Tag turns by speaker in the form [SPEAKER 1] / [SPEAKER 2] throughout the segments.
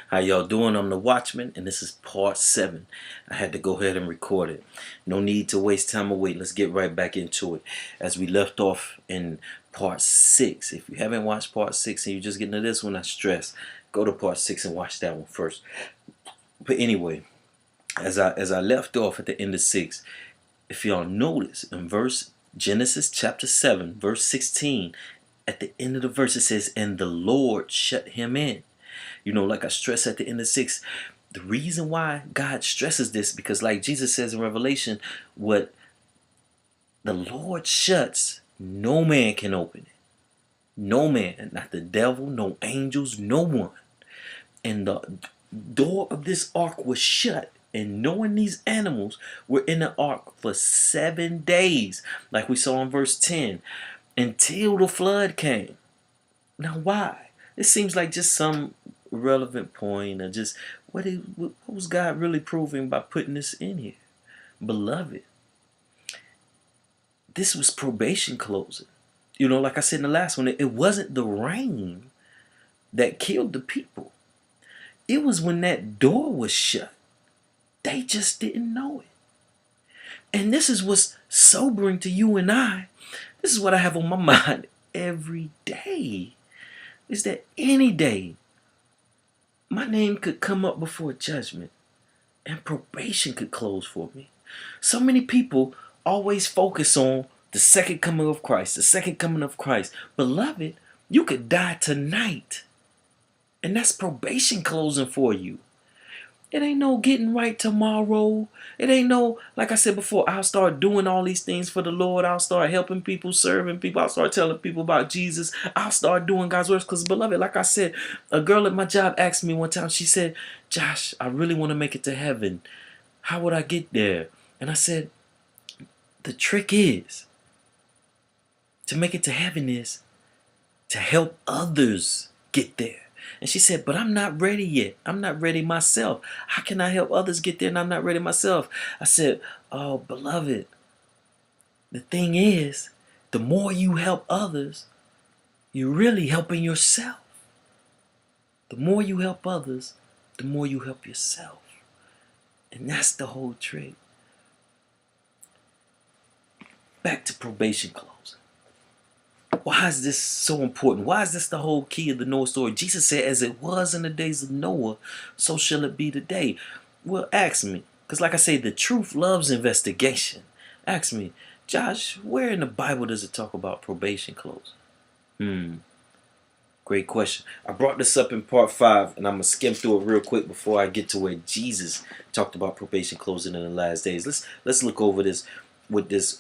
[SPEAKER 1] How y'all doing? I'm the Watchman, and this is part 7. I had to go ahead and record it. No need to waste time or wait. Let's get right back into it. As we left off in part 6. If you haven't watched part 6 and you're just getting to this one, I stress, go to part 6 and watch that one first. But anyway, as I left off at the end of 6, if y'all notice in Genesis chapter 7, verse 16, at the end of the verse it says, and the Lord shut him in. You know, like I stress at the end of 6, the reason why God stresses this, because like Jesus says in Revelation, what the Lord shuts, no man can open it. No man, not the devil, no angels, no one. And the door of this ark was shut. And knowing these animals were in the ark for 7 days, like we saw in verse 10, until the flood came. Now why? It seems like just some irrelevant point, or just what was God really proving by putting this in here? Beloved, this was probation closing. You know, like I said in the last one, it wasn't the rain that killed the people. It was when that door was shut. They just didn't know it. And this is what's sobering to you and I. This is what I have on my mind every day. Is that any day my name could come up before judgment and probation could close for me. So many people always focus on the second coming of Christ, the second coming of Christ. Beloved, you could die tonight, and that's probation closing for you. It ain't no getting right tomorrow. It ain't no, like I said before, I'll start doing all these things for the Lord. I'll start helping people, serving people. I'll start telling people about Jesus. I'll start doing God's works. Because, beloved, like I said, a girl at my job asked me one time, she said, Josh, I really want to make it to heaven. How would I get there? And I said, the trick is, to make it to heaven is to help others get there. And she said, but I'm not ready yet. I'm not ready myself. How can I help others get there and I'm not ready myself? I said, oh, beloved, the thing is, the more you help others, you're really helping yourself. The more you help others, the more you help yourself. And that's the whole trick. Back to probation closing. Why is this so important? Why is this the whole key of the Noah story? Jesus said, as it was in the days of Noah, so shall it be today. Well, ask me. Because like I say, the truth loves investigation. Ask me, Josh, where in the Bible does it talk about probation closing? Great question. I brought this up in part 5, and I'm going to skim through it real quick before I get to where Jesus talked about probation closing in the last days. Let's look over this with this.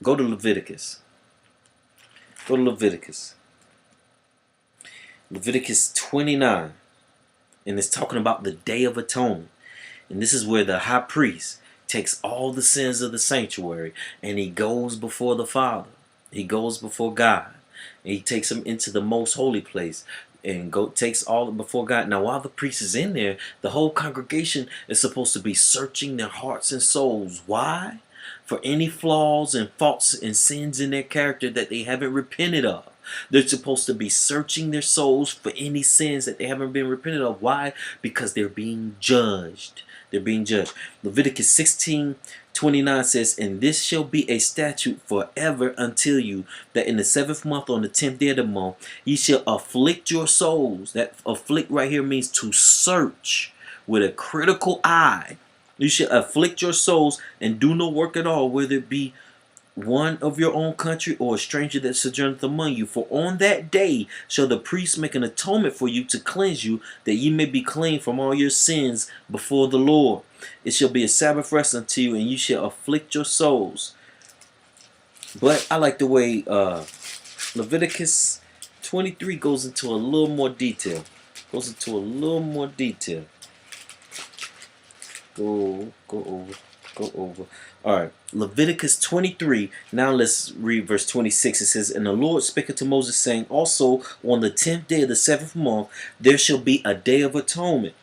[SPEAKER 1] Go to Leviticus. Go to Leviticus. Leviticus 29. And it's talking about the Day of Atonement. And this is where the high priest takes all the sins of the sanctuary and he goes before the Father. He goes before God. And he takes them into the most holy place and takes all before God. Now, while the priest is in there, the whole congregation is supposed to be searching their hearts and souls. Why? For any flaws and faults and sins in their character that they haven't repented of. They're supposed to be searching their souls for any sins that they haven't been repented of. Why? Because they're being judged. They're being judged. Leviticus 16:29 says, and this shall be a statute forever until you, that in the 7th month on the 10th day of the month, ye shall afflict your souls. That afflict right here means to search with a critical eye. You shall afflict your souls and do no work at all, whether it be one of your own country or a stranger that sojourneth among you. For on that day shall the priest make an atonement for you to cleanse you, that ye may be clean from all your sins before the Lord. It shall be a Sabbath rest unto you, and you shall afflict your souls. But I like the way Leviticus 23 goes into a little more detail. Go over. All right, Leviticus 23. Now let's read verse 26. It says, and the Lord spake unto Moses, saying, also on the 10th day of the 7th month, there shall be a day of atonement.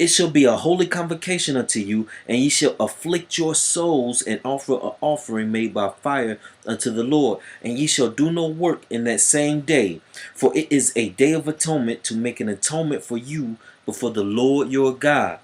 [SPEAKER 1] It shall be a holy convocation unto you, and ye shall afflict your souls and offer an offering made by fire unto the Lord. And ye shall do no work in that same day, for it is a day of atonement, to make an atonement for you before the Lord your God.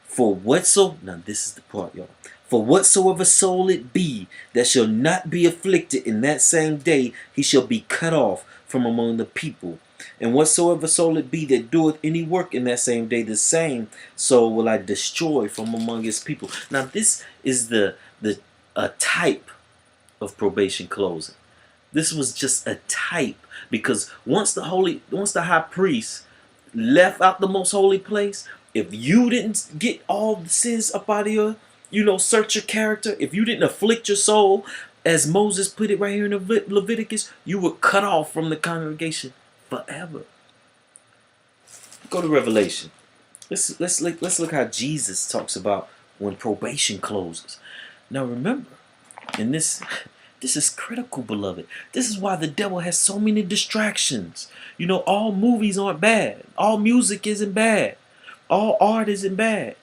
[SPEAKER 1] For whatso, now this is the part, y'all. For whatsoever soul it be that shall not be afflicted in that same day, he shall be cut off from among the people. And whatsoever soul it be that doeth any work in that same day, the same soul will I destroy from among his people. Now this is the a type of probation closing. This was just a type, because once the high priest left out the most holy place, if you didn't get all the sins up out of your, search your character, if you didn't afflict your soul, as Moses put it right here in Leviticus, you were cut off from the congregation forever. Go to Revelation. Let's look how Jesus talks about when probation closes. Now remember, and this is critical, beloved. This is why the devil has so many distractions. All movies aren't bad. All music isn't bad. All art isn't bad.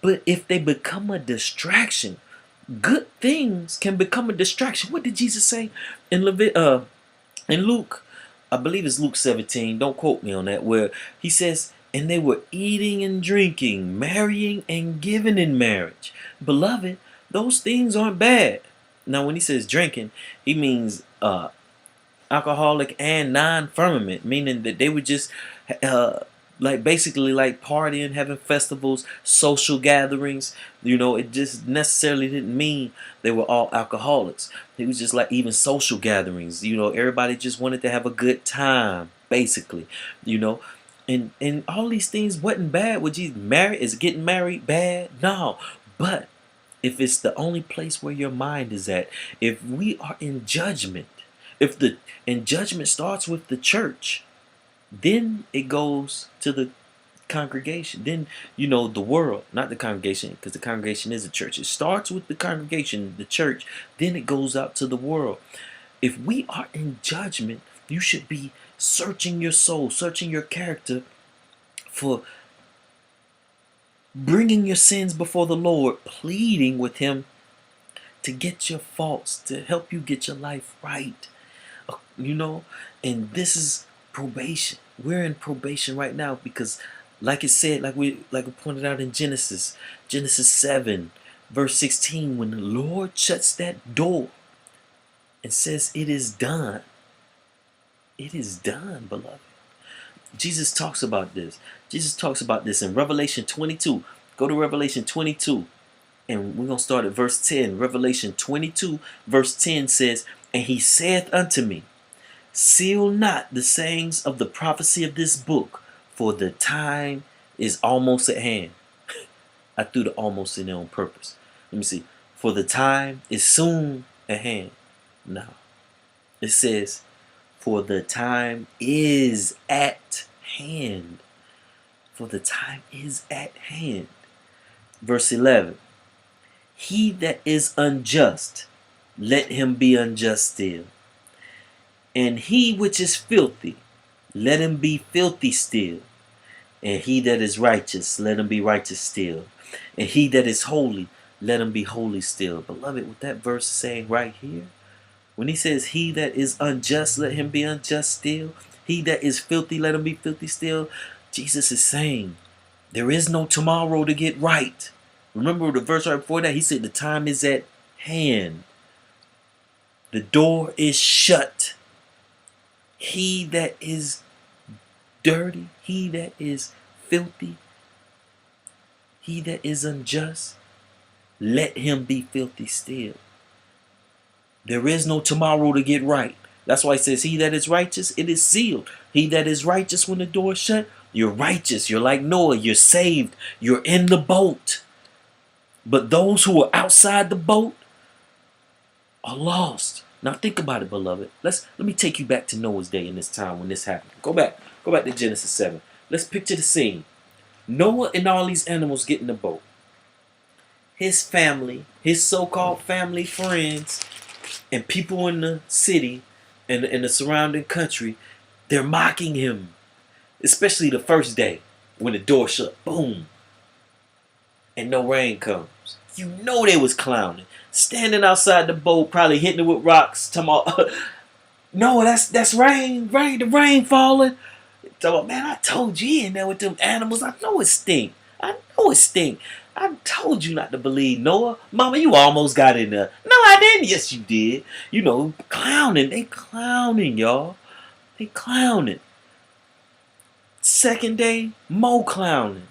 [SPEAKER 1] But if they become a distraction, good things can become a distraction. What did Jesus say in Luke? I believe it's Luke 17. Don't quote me on that. Where he says, and they were eating and drinking, marrying and giving in marriage. Beloved, those things aren't bad. Now, when he says drinking, he means alcoholic and non-firmament, meaning that they were just basically partying, having festivals, social gatherings. It just necessarily didn't mean they were all alcoholics. It was just like even social gatherings. Everybody just wanted to have a good time, basically. And all these things wasn't bad. Would you marry? Is getting married bad? No, but if it's the only place where your mind is at, if we are in judgment, and judgment starts with the church, then it goes to the congregation. Then, the world, not the congregation, because the congregation is a church. It starts with the congregation, the church, then it goes out to the world. If we are in judgment, you should be searching your soul, searching your character for bringing your sins before the Lord, pleading with him to get your faults, to help you get your life right. And this is probation. We're in probation right now because, like it said, like we pointed out in Genesis 7, verse 16, when the Lord shuts that door and says, it is done. It is done, beloved. Jesus talks about this. Jesus talks about this in Revelation 22. Go to Revelation 22. And we're going to start at verse 10. Revelation 22, verse 10 says, and he saith unto me, seal not the sayings of the prophecy of this book, for the time is almost at hand. I threw the almost in there on purpose. Let me see. For the time is soon at hand. Now, it says, for the time is at hand. For the time is at hand. Verse 11. He that is unjust, let him be unjust still. And he which is filthy, let him be filthy still. And he that is righteous, let him be righteous still. And he that is holy, let him be holy still. Beloved, what that verse is saying right here, when he says, he that is unjust, let him be unjust still. He that is filthy, let him be filthy still. Jesus is saying, there is no tomorrow to get right. Remember the verse right before that? He said, the time is at hand. The door is shut. He that is dirty, he that is filthy, he that is unjust, let him be filthy still. There is no tomorrow to get right. That's why it says, he that is righteous, it is sealed. He that is righteous when the door is shut, you're righteous. You're like Noah. You're saved. You're in the boat. But those who are outside the boat are lost. Now think about it, beloved. Let me take you back to Noah's day in this time when this happened. Go back to Genesis 7. Let's picture the scene. Noah and all these animals get in the boat. His family, his so-called family, friends, and people in the city and in the surrounding country, they're mocking him. Especially the first day. when the door shut, boom, and no rain comes. You know they was clowning. Standing outside the boat, probably hitting it with rocks, talking about, no, that's rain, the rain falling. Talking about, man, I told you in there with them animals. I know it stink. I told you not to believe Noah. Mama, you almost got in there. No, I didn't. Yes, you did. You know, clowning. They clowning, y'all. They clowning. Second day, more clowning.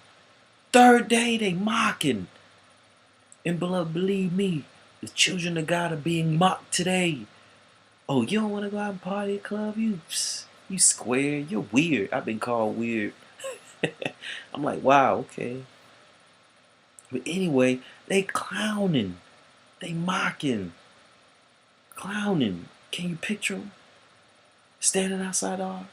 [SPEAKER 1] Third day, they mocking. And beloved, believe me, the children of God are being mocked today. Oh, you don't want to go out and party at a club? You square. You're weird. I've been called weird. I'm like, wow, okay. But anyway, they clowning. They mocking. Clowning. Can you picture them? Standing outside our,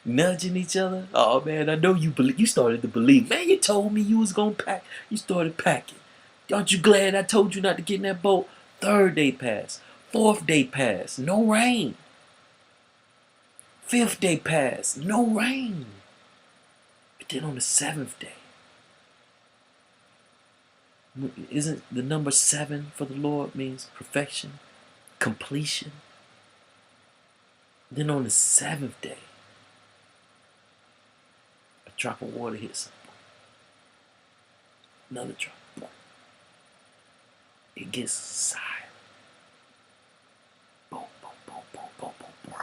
[SPEAKER 1] nudging each other. Oh man, I know you started to believe. Man, you told me you was gonna pack. You started packing. Aren't you glad I told you not to get in that boat? Third day passed. Fourth day passed. No rain. Fifth day passed. No rain. But then on the seventh day, isn't the number 7 for the Lord means perfection, completion? Then on the 7th day, a drop of water hits something. Another drop. It gets silent. Boom, boom, boom, boom, boom, boom.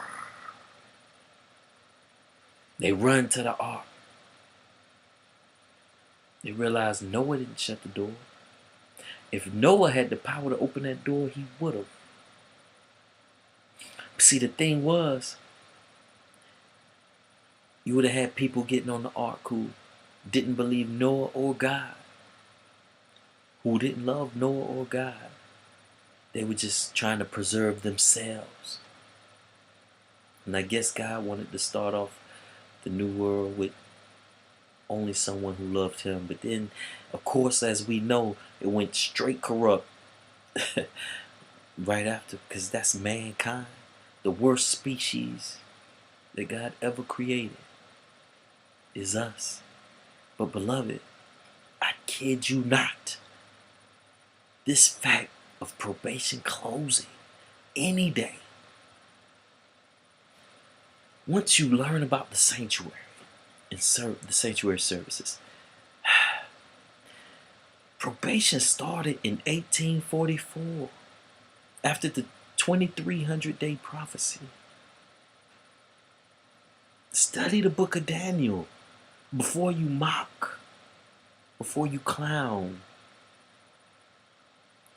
[SPEAKER 1] They run to the ark. They realize Noah didn't shut the door. If Noah had the power to open that door, he would have. See, the thing was, you would have had people getting on the ark who didn't believe Noah or God, who didn't love Noah or God. They were just trying to preserve themselves. And I guess God wanted to start off the new world with only someone who loved him. But then, of course, as we know, it went straight corrupt right after, because that's mankind, the worst species that God ever created is us. But beloved, I kid you not, this fact of probation closing any day, once you learn about the sanctuary and the sanctuary services, probation started in 1844 after the 2300-day prophecy. Study the book of Daniel before you mock, before you clown.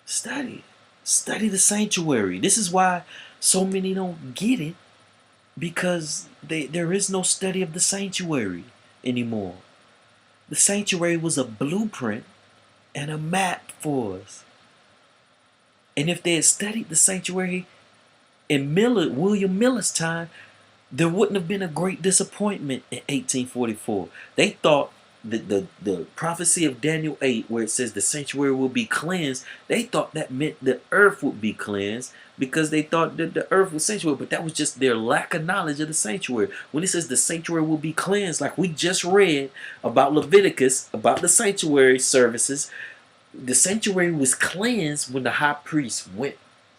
[SPEAKER 1] Study the sanctuary. This is why so many don't get it, because there is no study of the sanctuary anymore. The sanctuary was a blueprint and a map for us. And if they had studied the sanctuary in William Miller's time, there wouldn't have been a great disappointment in 1844. They thought that the prophecy of Daniel 8, where it says the sanctuary will be cleansed, they thought that meant the earth would be cleansed, because they thought that the earth was sanctuary. But that was just their lack of knowledge of the sanctuary. When it says the sanctuary will be cleansed, like we just read about Leviticus, about the sanctuary services, the sanctuary was cleansed when the high priest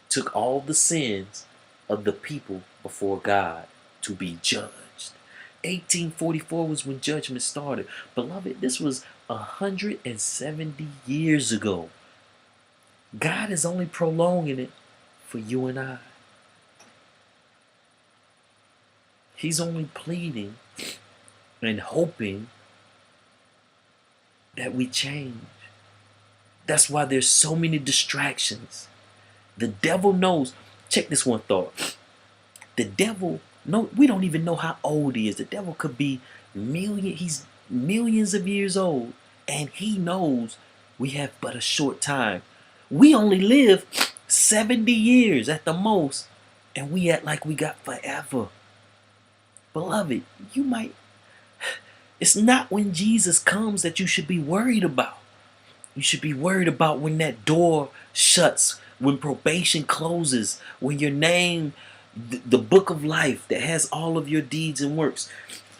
[SPEAKER 1] took all the sins of the people before God to be judged. 1844 was when judgment started. Beloved, this was 170 years ago. God is only prolonging it for you and I. He's only pleading and hoping that we change. That's why there's so many distractions. The devil knows. Check this one thought. The devil, no, we don't even know how old he is. The devil could be he's millions of years old, and he knows we have but a short time. We only live 70 years at the most, and we act like we got forever. Beloved, it's not when Jesus comes that you should be worried about. You should be worried about when that door shuts, when probation closes, when your name, the book of life that has all of your deeds and works.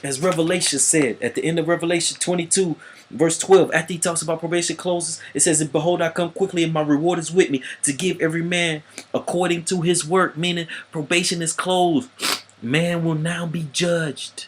[SPEAKER 1] As Revelation said at the end of Revelation 22, verse 12, after he talks about probation closes, it says, and behold, I come quickly, and my reward is with me to give every man according to his work. Meaning probation is closed. Man will now be judged.